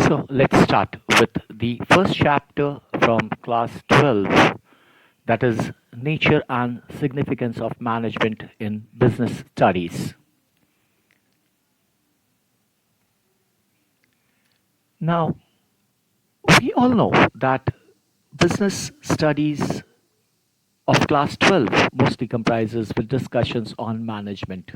So let's start with the first chapter from class 12, that is Nature and Significance of Management in Business Studies. Now, we all know that business studies of class 12 mostly comprises with discussions on management.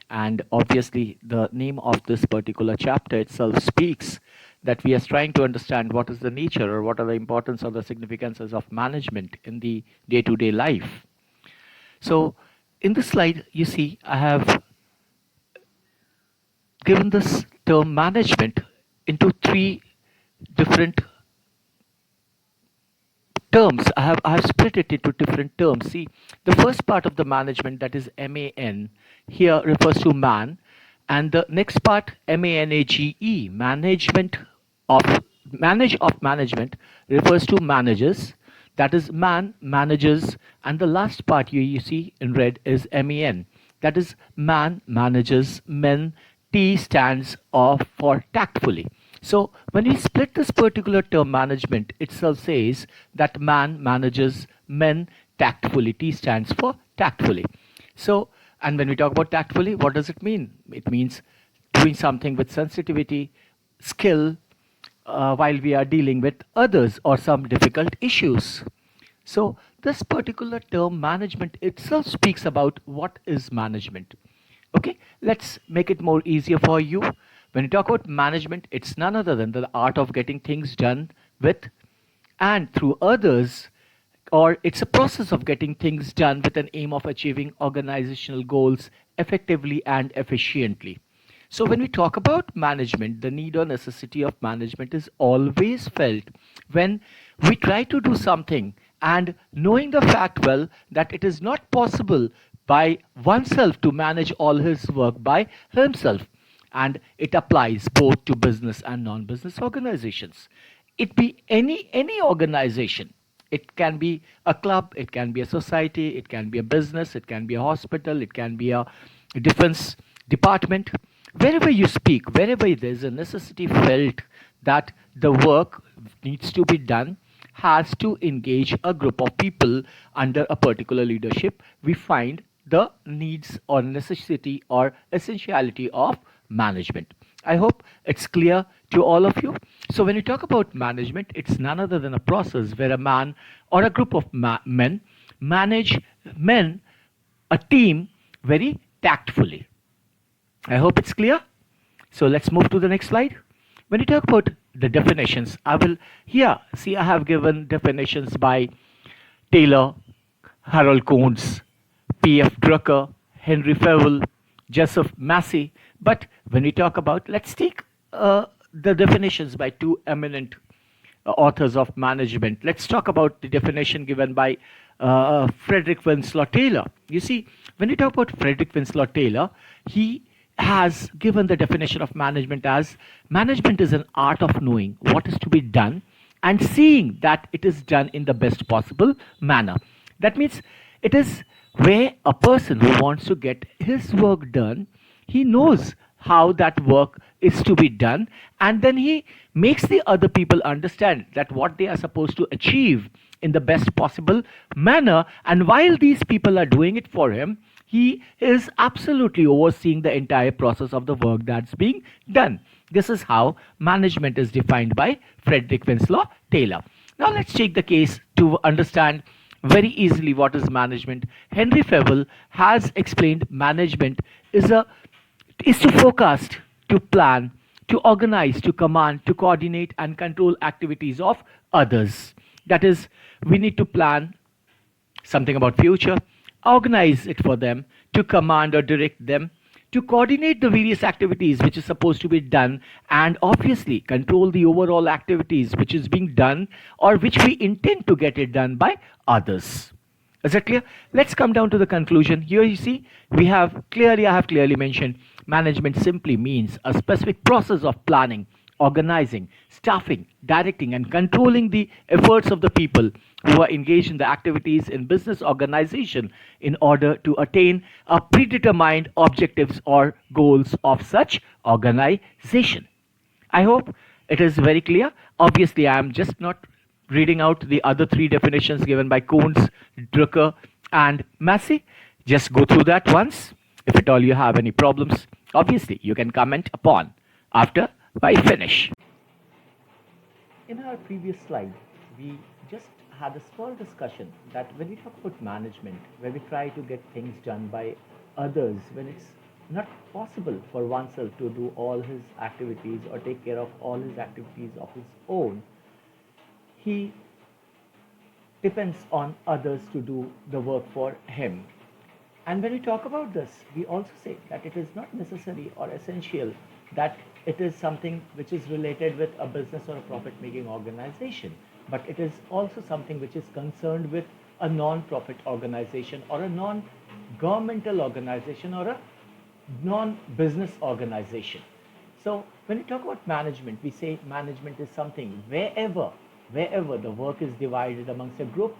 And obviously, the name of this particular chapter itself speaks that we are trying to understand what is the nature or what are the importance or the significances of management in the day to day life. So, in this slide, you see I have given this term management into three different terms. I have split it into different terms. See, the first part of the management, that is MAN, here refers to man, and the next part, MANAGE, management refers to managers, that is man, managers, and the last part you see in red is MAN, that is man, managers, men. T stands for tactfully. So when we split this particular term, management itself says that man manages men tactfully. T stands for tactfully. So, and when we talk about tactfully, what does it mean? It means doing something with sensitivity, skill, while we are dealing with others or some difficult issues. So this particular term management itself speaks about what is management. Okay, let's make it more easier for you. When you talk about management, it's none other than the art of getting things done with and through others, or it's a process of getting things done with an aim of achieving organizational goals effectively and efficiently. So when we talk about management, the need or necessity of management is always felt when we try to do something and knowing the fact well that it is not possible by oneself to manage all his work by himself, and it applies both to business and non-business organizations. It be any organization. It can be a club, it can be a society, it can be a business, it can be a hospital, it can be a defense department. Wherever you speak, wherever there's a necessity felt that the work needs to be done, has to engage a group of people under a particular leadership, we find the needs or necessity or essentiality of management. I hope it's clear to all of you. So when you talk about management, it's none other than a process where a man or a group of men manage men, a team, very tactfully. I hope it's clear. So let's move to the next slide. When you talk about the definitions, I will here see I have given definitions by Taylor, Harold Kuhns, P.F. Drucker, Henry Fevell, Joseph Massey. But when we talk about, let's take the definitions by two eminent authors of management. Let's talk about the definition given by Frederick Winslow Taylor. You see, when we talk about Frederick Winslow Taylor, he has given the definition of management as management is an art of knowing what is to be done and seeing that it is done in the best possible manner. That means it is where a person who wants to get his work done, he knows how that work is to be done, and then he makes the other people understand that what they are supposed to achieve in the best possible manner, and while these people are doing it for him, he is absolutely overseeing the entire process of the work that's being done. This is how management is defined by Frederick Winslow Taylor. Now let's take the case to understand very easily what is management. Henry Fevell has explained management is to forecast, to plan, to organize, to command, to coordinate and control activities of others. That is, we need to plan something about future, organize it for them, to command or direct them, to coordinate the various activities which is supposed to be done, and obviously control the overall activities which is being done or which we intend to get it done by others. Is that clear? Let's come down to the conclusion. Here you see I have clearly mentioned management simply means a specific process of planning, organizing, staffing, directing and controlling the efforts of the people who are engaged in the activities in business organization in order to attain a predetermined objectives or goals of such organization. I hope It is very clear. Obviously, I am just not reading out the other three definitions given by Kuhns, Drucker, and Massey. Just go through that once. If at all you have any problems, obviously you can comment upon after I finish. In our previous slide, we just had a small discussion that when we talk about management, when we try to get things done by others, when it's not possible for oneself to do all his activities or take care of all his activities of his own, he depends on others to do the work for him. And when we talk about this, we also say that it is not necessary or essential that it is something which is related with a business or a profit making organization, but it is also something which is concerned with a non profit organization or a non governmental organization or a non business organization. So when we talk about management, we say management is something wherever the work is divided amongst a group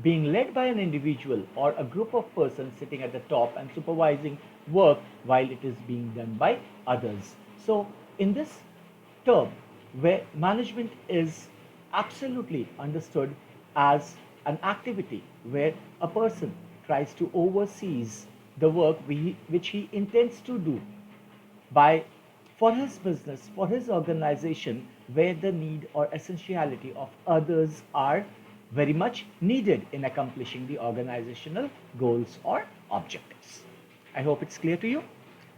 being led by an individual or a group of persons sitting at the top and supervising work while it is being done by others. So in this term, where management is absolutely understood as an activity where a person tries to oversees the work which he intends to do by for his business, for his organization, where the need or essentiality of others are very much needed in accomplishing the organizational goals or objectives. I hope it's clear to you.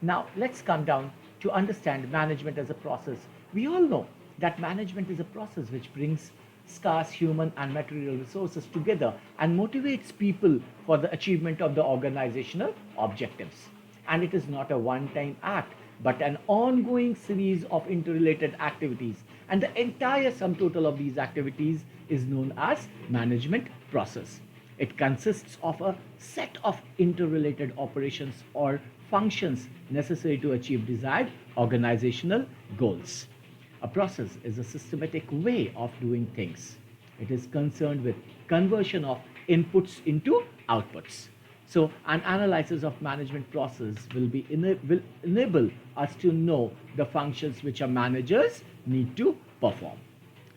Now, let's come down to understand management as a process. We all know that management is a process which brings scarce human and material resources together and motivates people for the achievement of the organizational objectives. And it is not a one time act, but an ongoing series of interrelated activities. And the entire sum total of these activities is known as management process. It consists of a set of interrelated operations or functions necessary to achieve desired organizational goals. A process is a systematic way of doing things. It is concerned with conversion of inputs into outputs. So an analysis of management process will enable us to know the functions which our managers need to perform.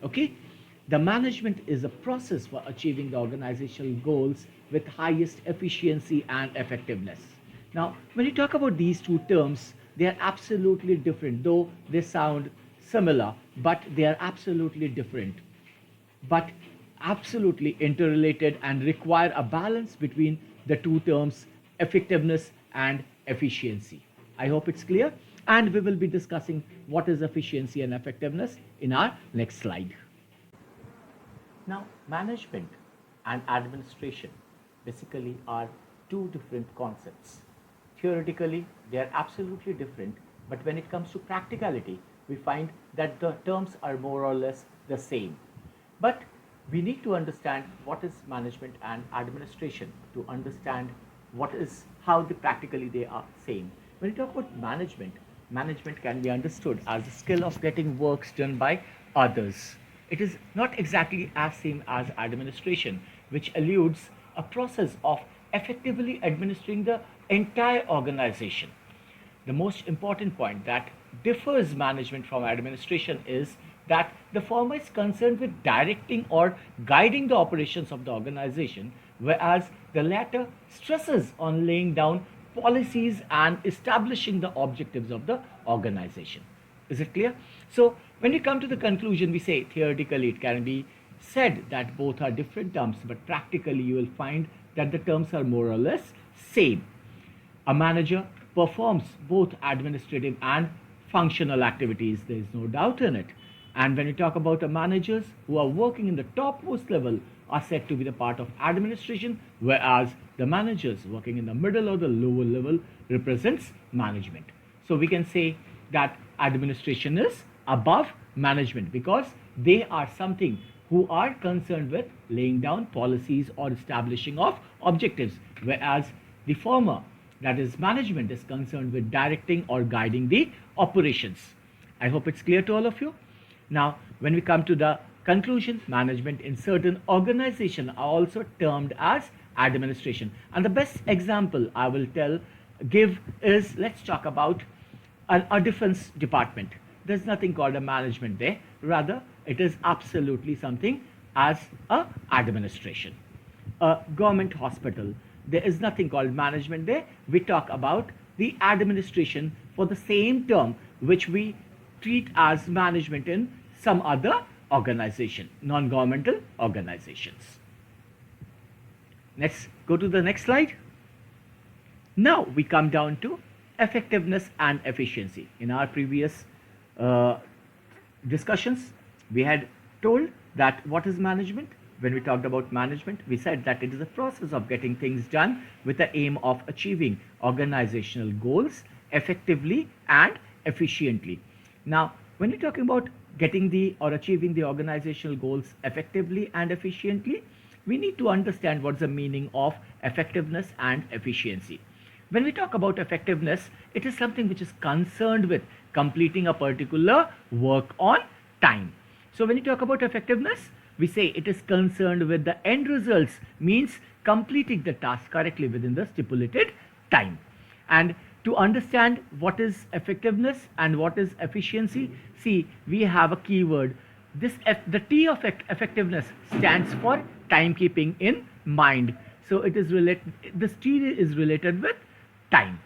Okay? The management is a process for achieving the organizational goals with highest efficiency and effectiveness. Now, when you talk about these two terms, they are absolutely different, though they sound similar, but they are absolutely different, but absolutely interrelated and require a balance between the two terms, effectiveness and efficiency. I hope it's clear, and we will be discussing what is efficiency and effectiveness in our next slide. Now, management and administration basically are two different concepts. Theoretically, they are absolutely different, but when it comes to practicality, we find that the terms are more or less the same. But we need to understand what is management and administration to understand how practically they are same. When we talk about management, management can be understood as the skill of getting works done by others. It is not exactly as same as administration, which alludes a process of effectively administering the entire organization. The most important point that differs management from administration is that the former is concerned with directing or guiding the operations of the organization, whereas the latter stresses on laying down policies and establishing the objectives of the organization. Is it clear? So, when we come to the conclusion, we say theoretically it can be said that both are different terms, but practically you will find that the terms are more or less same. A manager performs both administrative and functional activities, there is no doubt in it. And when we talk about the managers who are working in the topmost level are said to be the part of administration, whereas the managers working in the middle or the lower level represents management. So we can say that administration is above management because they are something who are concerned with laying down policies or establishing of objectives, whereas the former, that is management, is concerned with directing or guiding the operations. I hope it's clear to all of you. Now, when we come to the conclusion, management in certain organizations are also termed as administration. And the best example I will give is, let's talk about a defense department. there's nothing called a management there. Rather, it is absolutely something as a administration. A government hospital, there is nothing called management there. We talk about the administration for the same term which we treat as management in some other organization, non-governmental organizations. Let's go to the next slide. Now we come down to effectiveness and efficiency. In our previous discussions, we had told that what is management. When we talked about management, we said that it is a process of getting things done with the aim of achieving organizational goals effectively and efficiently. Now, when we're talking about getting the or achieving the organizational goals effectively and efficiently, we need to understand what's the meaning of effectiveness and efficiency. When we talk about effectiveness, it is something which is concerned with completing a particular work on time. So when you talk about effectiveness, we say it is concerned with the end results, means completing the task correctly within the stipulated time. And to understand what is effectiveness and what is efficiency, see, we have a keyword. The T of effectiveness stands for timekeeping in mind. So it is related, this T is related with time.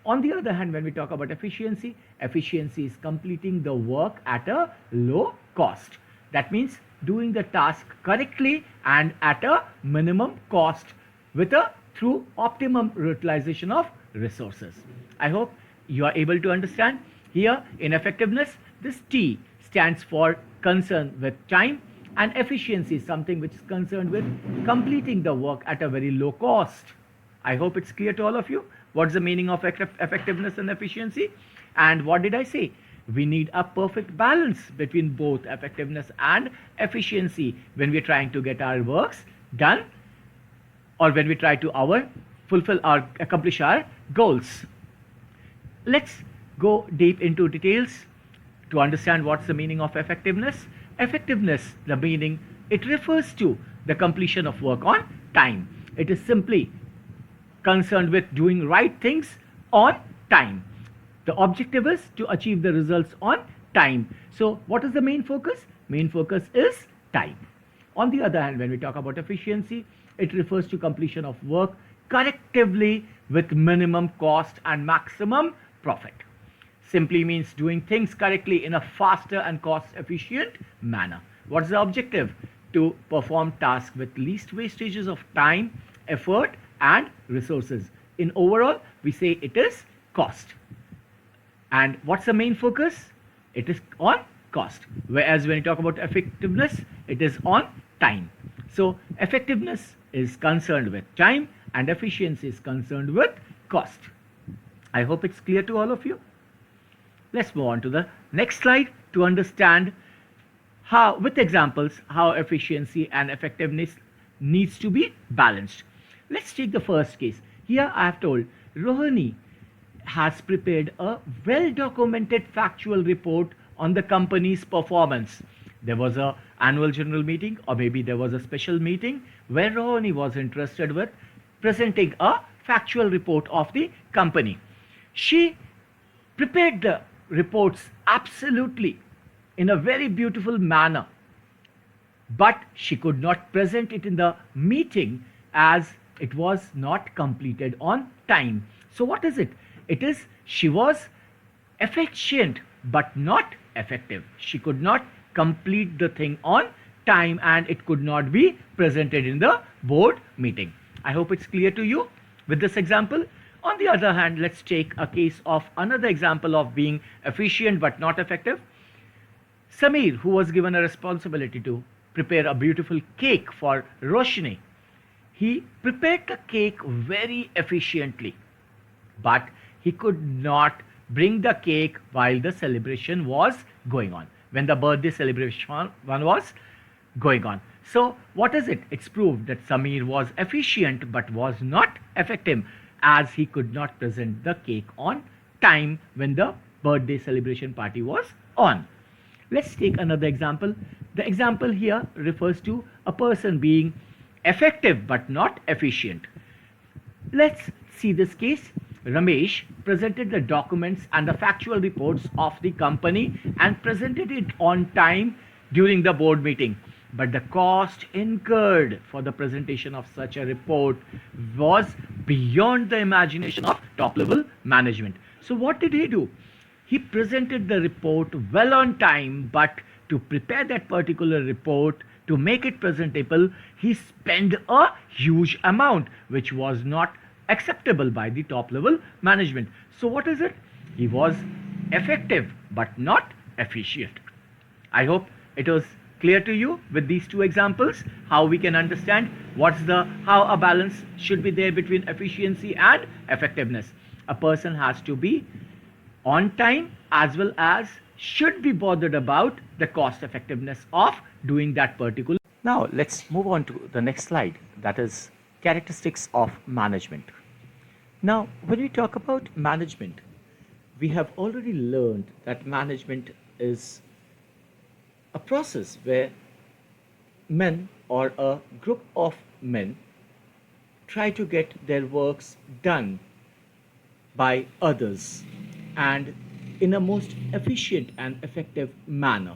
On the other hand, when we talk about efficiency, efficiency is completing the work at a low cost. That means doing the task correctly and at a minimum cost through optimum utilization of resources. I hope you are able to understand. Here in effectiveness, this T stands for concern with time, and efficiency is something which is concerned with completing the work at a very low cost. I hope it's clear to all of you. What's the meaning of effectiveness and efficiency? And what did I say? We need a perfect balance between both effectiveness and efficiency when we're trying to get our works done, or when we try to accomplish our goals. Let's go deep into details to understand what's the meaning of effectiveness. Effectiveness, the meaning, it refers to the completion of work on time. It is simply concerned with doing right things on time. The objective is to achieve the results on time. So what is the main focus? Main focus is time. On the other hand, when we talk about efficiency, it refers to completion of work correctively with minimum cost and maximum profit. Simply means doing things correctly in a faster and cost efficient manner. What's the objective? To perform tasks with least wastages of time, effort and resources. In overall, we say it is cost. And what's the main focus? It is on cost. Whereas when you talk about effectiveness, it is on time. So effectiveness is concerned with time and efficiency is concerned with cost. I hope it's clear to all of you. Let's move on to the next slide to understand how, with examples, how efficiency and effectiveness needs to be balanced. Let's take the first case. Here I have told Rohini has prepared a well-documented factual report on the company's performance. There was an annual general meeting, or maybe there was a special meeting where Rohini was interested with presenting a factual report of the company. She prepared the reports absolutely in a very beautiful manner, but she could not present it in the meeting as it was not completed on time. So what is it? It is she was efficient but not effective. She could not complete the thing on time and it could not be presented in the board meeting. I hope it's clear to you with this example. On the other hand, let's take a case of another example of being efficient but not effective. Samir, who was given a responsibility to prepare a beautiful cake for Roshni, he prepared the cake very efficiently, but he could not bring the cake while the celebration was going on, when the birthday celebration was going on. So what is it? It's proved that Samir was efficient but was not effective, as he could not present the cake on time when the birthday celebration party was on. Let's take another example. The example here refers to a person being effective but not efficient. Let's see this case. Ramesh presented the documents and the factual reports of the company and presented it on time during the board meeting. But the cost incurred for the presentation of such a report was beyond the imagination of top level management. So, what did he do? He presented the report well on time, but to prepare that particular report, to make it presentable, he spent a huge amount, which was not acceptable by the top level management. So, what is it? He was effective but not efficient. I hope it was clear to you with these two examples how we can understand how a balance should be there between efficiency and effectiveness. A person has to be on time as well as should be bothered about the cost effectiveness of doing that particular. Now let's move on to the next slide, that is characteristics of management. Now when we talk about management, we have already learned that management is a process where men or a group of men try to get their works done by others and in a most efficient and effective manner.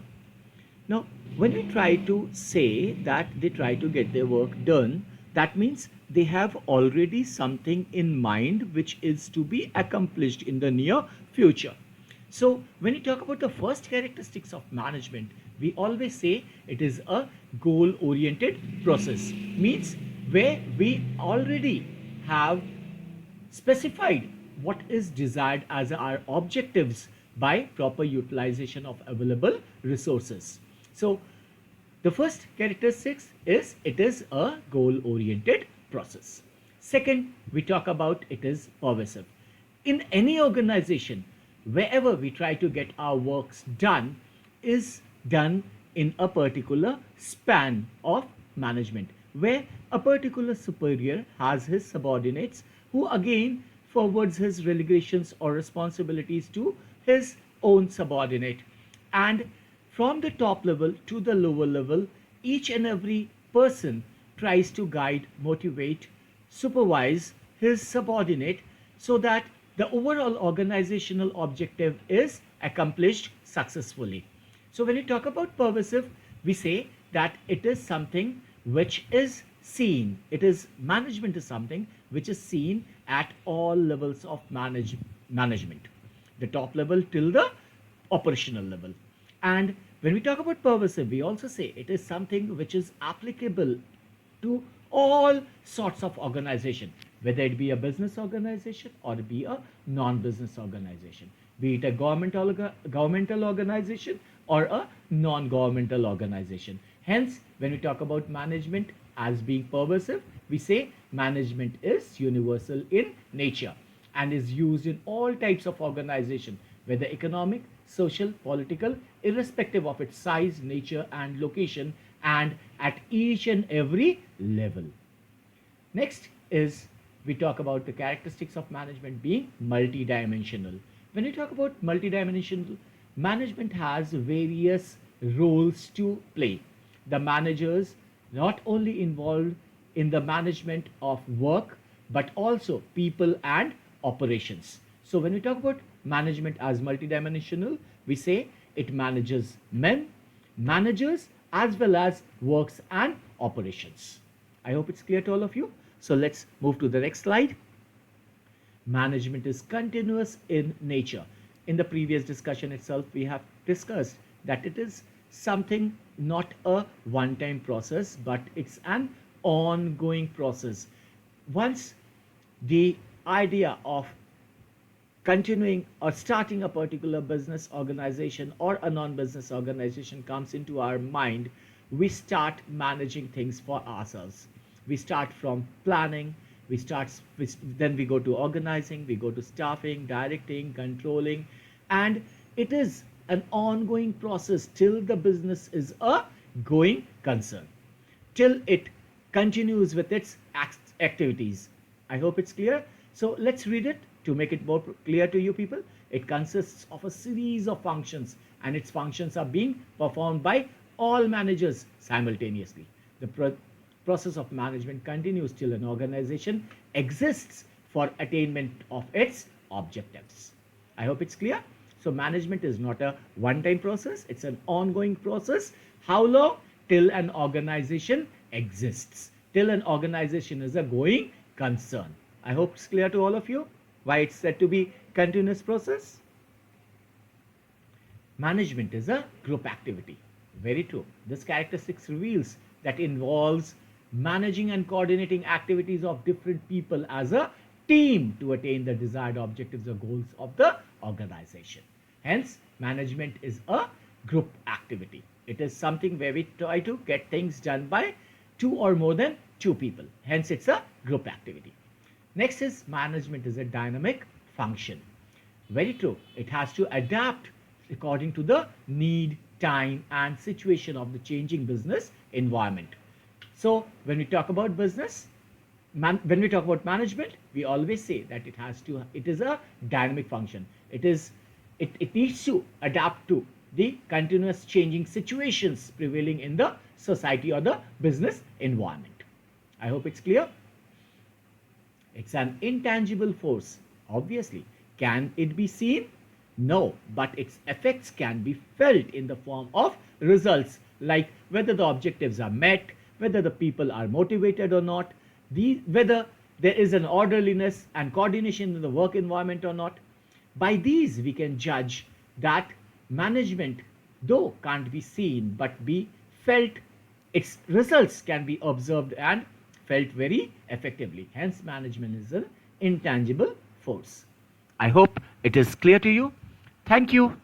Now, when we try to say that they try to get their work done, that means they have already something in mind which is to be accomplished in the near future. So, when you talk about the first characteristics of management, we always say it is a goal oriented process, means where we already have specified what is desired as our objectives by proper utilization of available resources. So, the first characteristics is it is a goal oriented process. Second, we talk about it is pervasive. In any organization, wherever we try to get our works done, is done in a particular span of management, where a particular superior has his subordinates who again forwards his relegations or responsibilities to his own subordinate. And from the top level to the lower level, each and every person tries to guide, motivate, supervise his subordinate so that the overall organizational objective is accomplished successfully. So when you talk about pervasive, we say that it is something which is seen. It is management is something which is seen at all levels of management, the top level till the operational level. And when we talk about pervasive, we also say it is something which is applicable to all sorts of organization, whether it be a business organization or be a non-business organization, be it a governmental organization or a non-governmental organization. Hence, when we talk about management as being pervasive, we say management is universal in nature and is used in all types of organization, whether economic, social, political, irrespective of its size, nature, and location, and at each and every level. Next is we talk about the characteristics of management being multidimensional. When we talk about multidimensional, management has various roles to play. The managers not only involved in the management of work but also people and operations. So when we talk about management as multidimensional, we say it manages men, managers, as well as works and operations. I hope it's clear to all of you. So let's move to the next slide. Management is continuous in nature. In the previous discussion itself, we have discussed that it is something not a one-time process, but it's an ongoing process. Once the idea of continuing or starting a particular business organization or a non-business organization comes into our mind, we start managing things for ourselves. We start from planning, then we go to organizing, we go to staffing, directing, controlling, and it is an ongoing process till the business is a going concern, till it continues with its activities. I hope it's clear. So let's read it to make it more clear to you people. It consists of a series of functions, and its functions are being performed by all managers simultaneously. The process of management continues till an organization exists for attainment of its objectives. I hope it's clear. So management is not a one-time process, it's an ongoing process. How long? Till an organization exists, till an organization is a going concern. I hope it's clear to all of you why it's said to be continuous process. Management is a group activity. Very true. This characteristics reveals that involves managing and coordinating activities of different people as a team to attain the desired objectives or goals of the organization. Hence, management is a group activity. It is something where we try to get things done by two or more than two people. Hence, it's a group activity. Next is management is a dynamic function. Very true. It has to adapt according to the need, time, and situation of the changing business environment. So, when we talk about business, when we talk about management, we always say that it is a dynamic function. It needs to adapt to the continuous changing situations prevailing in the society or the business environment. I hope it's clear. It's an intangible force, obviously. Can it be seen? No, but its effects can be felt in the form of results, like whether the objectives are met, whether the people are motivated or not, whether there is an orderliness and coordination in the work environment or not. By these, we can judge that management, though can't be seen but be felt, its results can be observed and felt very effectively. Hence, management is an intangible force. I hope it is clear to you. Thank you.